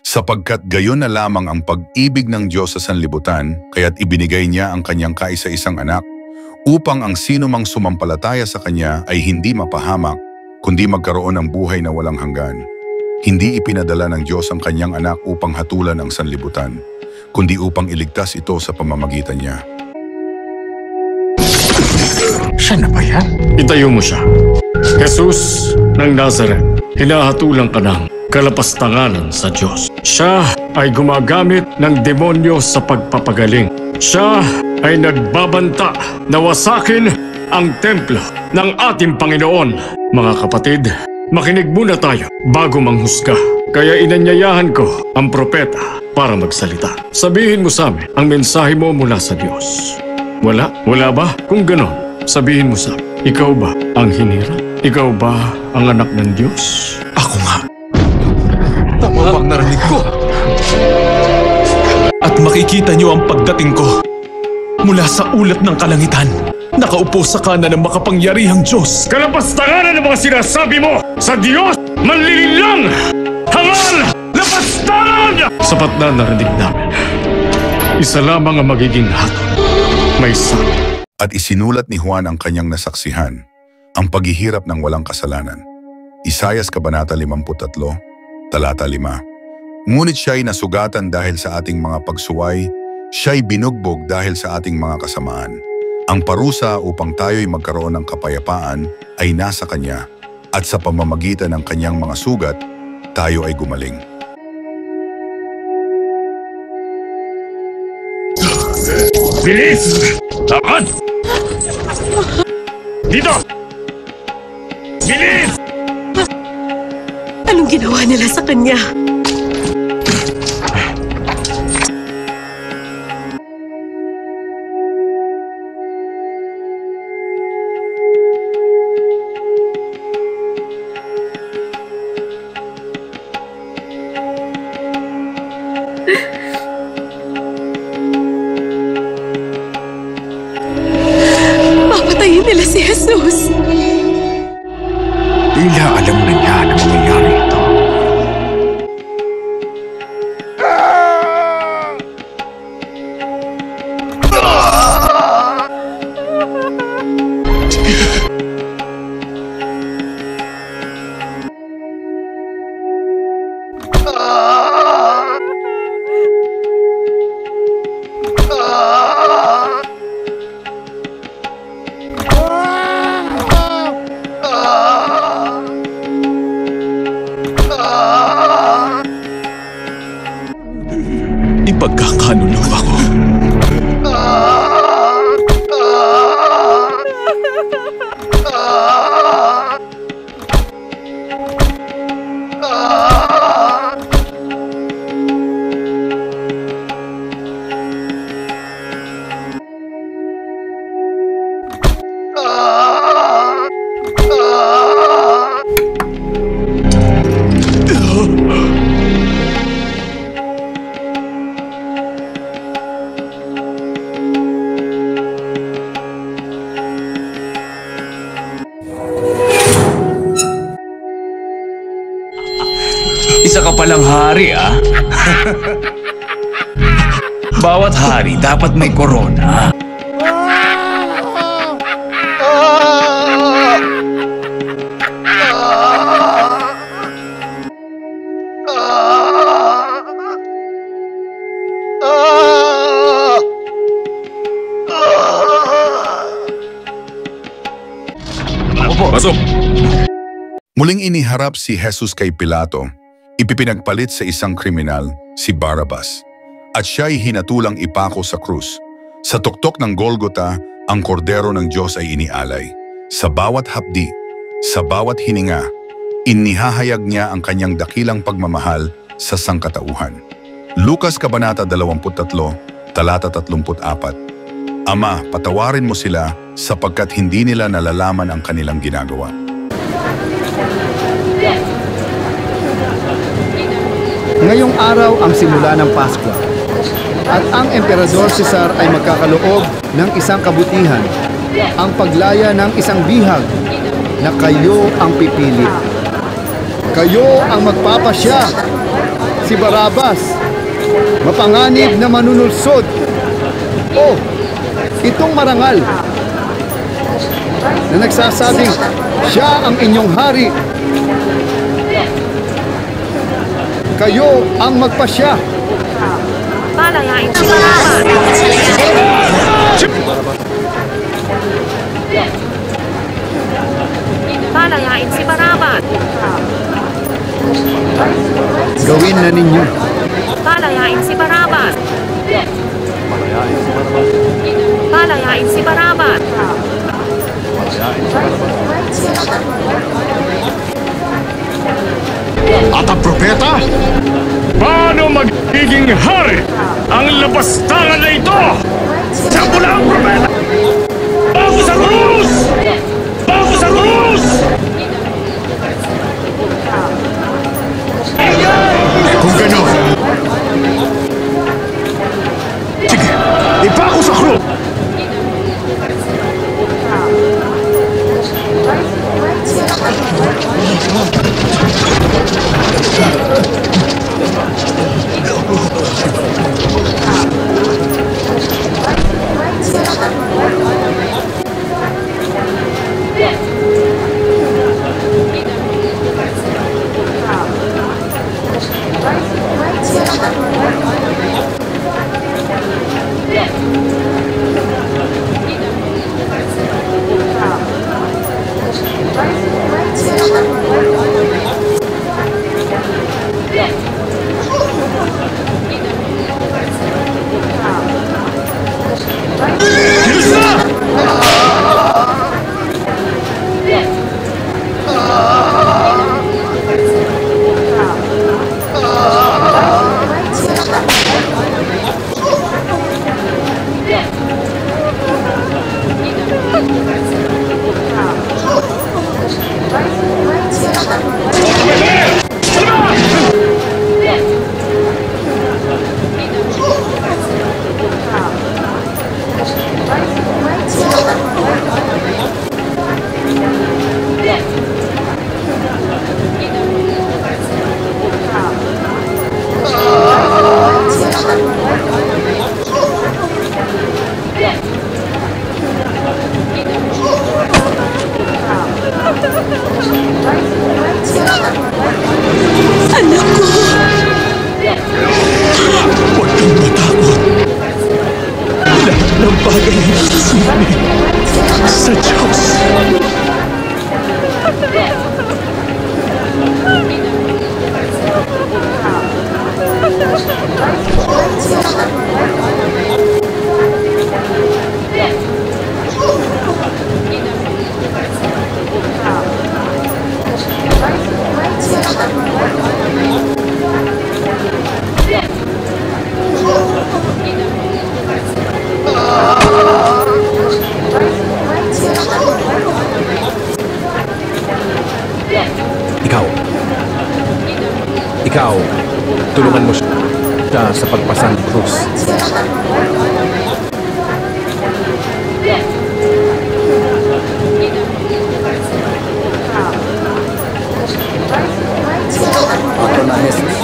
Sapagkat gayon na lamang ang pag-ibig ng Diyos sa sanlibutan, kaya't ibinigay niya ang kanyang kaisa-isang anak, upang ang sinumang sumampalataya sa kanya ay hindi mapahamak, kundi magkaroon ng buhay na walang hanggan. Hindi ipinadala ng Diyos ang kanyang anak upang hatulan ang sanlibutan, kundi upang iligtas ito sa pamamagitan niya. Siya na ba yan? Itayo mo siya. Jesus ng Nazareth, hinahatulan ka ng kalapastanganan sa Diyos. Siya ay gumagamit ng demonyo sa pagpapagaling. Siya ay nagbabanta na wasakin ang templo ng ating Panginoon. Mga kapatid, makinig muna tayo bago manghusga. Kaya inanyayahan ko ang propeta para magsalita. Sabihin mo sa amin ang mensahe mo mula sa Diyos. Wala? Wala ba? Kung ganon, sabihin mo sa amin, ikaw ba ang hinirang? Ikaw ba ang anak ng Diyos? Ako nga. Tama bang narinig ko? At makikita niyo ang pagdating ko mula sa ulap ng kalangitan. Nakaupo sa kanan ng makapangyarihang Diyos. Kalapastanganan ng mga sinasabi mo sa Diyos! Manlilinlang! Hangal! Lapastangan! Sapat na narinig namin. Isa lamang ang magiging hatol. May sabi. At isinulat ni Juan ang kanyang nasaksihan, ang paghihirap ng walang kasalanan. Isayas Kabanata 53, Talata 5. Ngunit siya'y nasugatan dahil sa ating mga pagsuway, siya'y binugbog dahil sa ating mga kasamaan. Ang parusa upang tayo'y magkaroon ng kapayapaan ay nasa kanya, at sa pamamagitan ng kanyang mga sugat, tayo ay gumaling. Bilis! Lakad! Dito! Bilis! Anong ginawa nila sa kanya? Papatayin nila si Jesus. Tila alam na niya na mangyayari ito. Ipagkakanulo ako. Isa ka palang hari, ah. Bawat hari dapat may korona. Pasok! Muling iniharap si Jesus kay Pilato. Ipinagpalit sa isang kriminal, si Barrabas, at siya'y hinatulang ipako sa krus. Sa tuktok ng Golgota, ang kordero ng Diyos ay inialay. Sa bawat hapdi, sa bawat hininga, inihahayag niya ang kanyang dakilang pagmamahal sa sangkatauhan. Lucas Kabanata 23, Talata 34. Ama, patawarin mo sila sapagkat hindi nila nalalaman ang kanilang ginagawa. Ngayong araw ang simula ng Pasko, at ang Emperador Cesar ay magkakaloob ng isang kabutihan, ang paglaya ng isang bihag, na kayo ang pipili. Kayo ang magpapasya si Barabas, mapanganib na manunulsod. O, itong marangal na nagsasabing siya ang inyong hari. Kayo ang magpasya. Palayain si Barabas! Palayain si Barabas! Gawin na ninyo. Palayain si Barabas! Palayain si Barabas! At ang propeta? Paano magiging hari ang labastangan na ito? Sabula ang propeta! Bago sa krus! Bago sa krus! Kung gano'n, sige, ipako sa krus! Ikaw, tulungan mo siya sa pagpasang krus. Ako na, Jesus.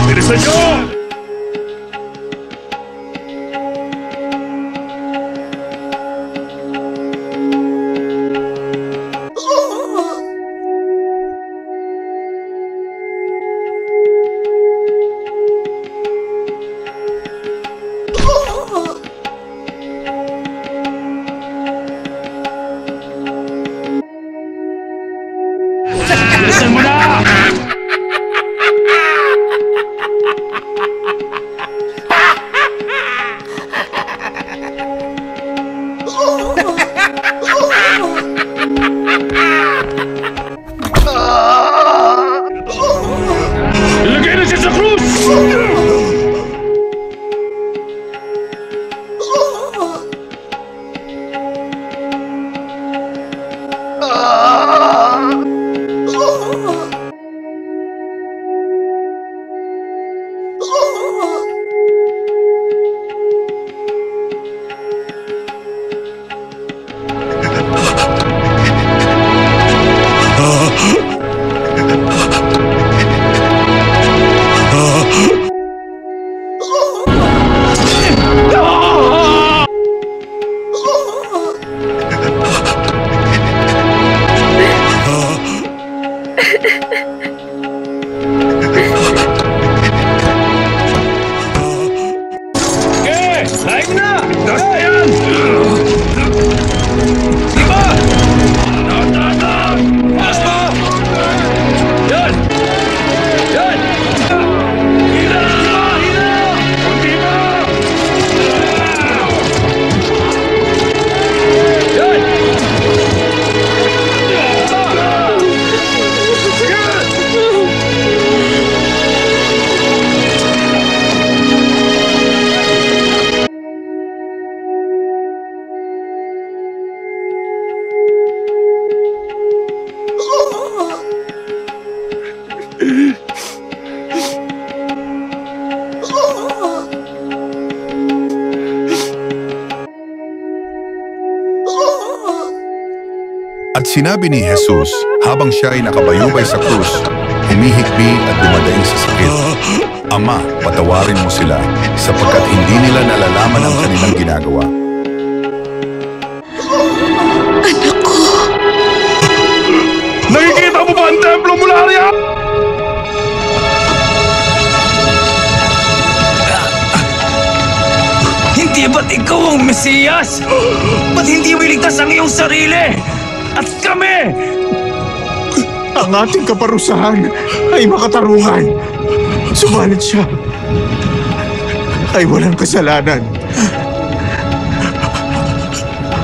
Bilisan nyo! Bilisan mo na! Ilagay na siya sa krus! At sinabi ni Jesus habang siya ay nakabayubay sa krus, humihikbi at dumadaing sa sakit, Ama, patawarin mo sila sapagkat hindi nila nalalaman ang kanilang ginagawa. Anak ko! Nakikita mo ba ang templo mula riyan? Hindi ba't ikaw ang Mesiyas? Ba't hindi mo iligtas ang iyong sarili? At kami! Ang ating kaparusahan ay makatarungan. Subalit siya ay walang kasalanan.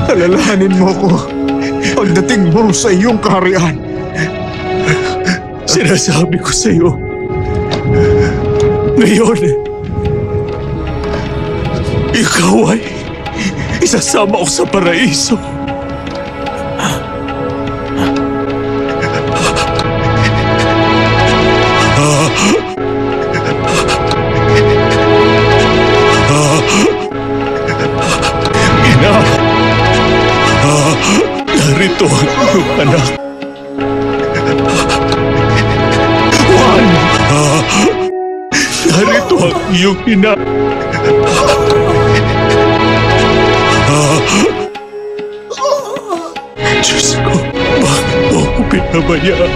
Alalahanin mo ko pagdating mo sa iyong kaharian. Sinasabi ko sa iyo, ngayon, ikaw ay isasama ko sa paraiso. Ina, narito ang iyong anak. Juan, narito ang iyong ina. Diyos ko, bakit mo ako pinabayaan?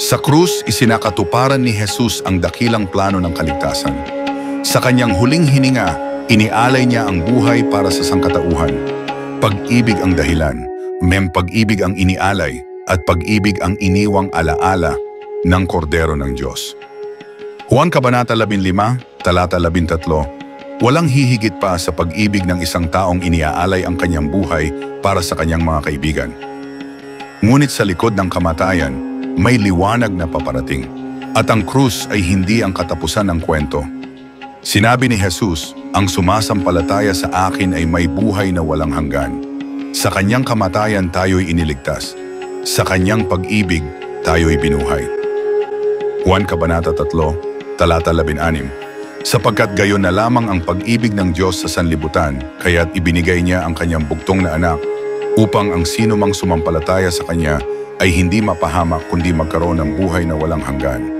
Sa krus, isinakatuparan ni Jesus ang dakilang plano ng kaligtasan. Sa kanyang huling hininga, inialay niya ang buhay para sa sangkatauhan. Pag-ibig ang dahilan, pag-ibig ang inialay, at pag-ibig ang iniwang alaala ng kordero ng Diyos. Juan Kabanata 15, talata 13, walang hihigit pa sa pag-ibig ng isang taong iniaalay ang kanyang buhay para sa kanyang mga kaibigan. Ngunit sa likod ng kamatayan, may liwanag na paparating. At ang krus ay hindi ang katapusan ng kwento. Sinabi ni Jesus, ang sumasampalataya sa akin ay may buhay na walang hanggan. Sa kanyang kamatayan tayo'y iniligtas. Sa kanyang pag-ibig tayo'y binuhay. Juan Kabanata 3, talata 16. Sapagkat gayon na lamang ang pag-ibig ng Diyos sa sanlibutan, kaya't ibinigay niya ang kanyang bugtong na anak, upang ang sino mang sumampalataya sa kanya ay hindi mapahamak kundi magkaroon ng buhay na walang hanggan.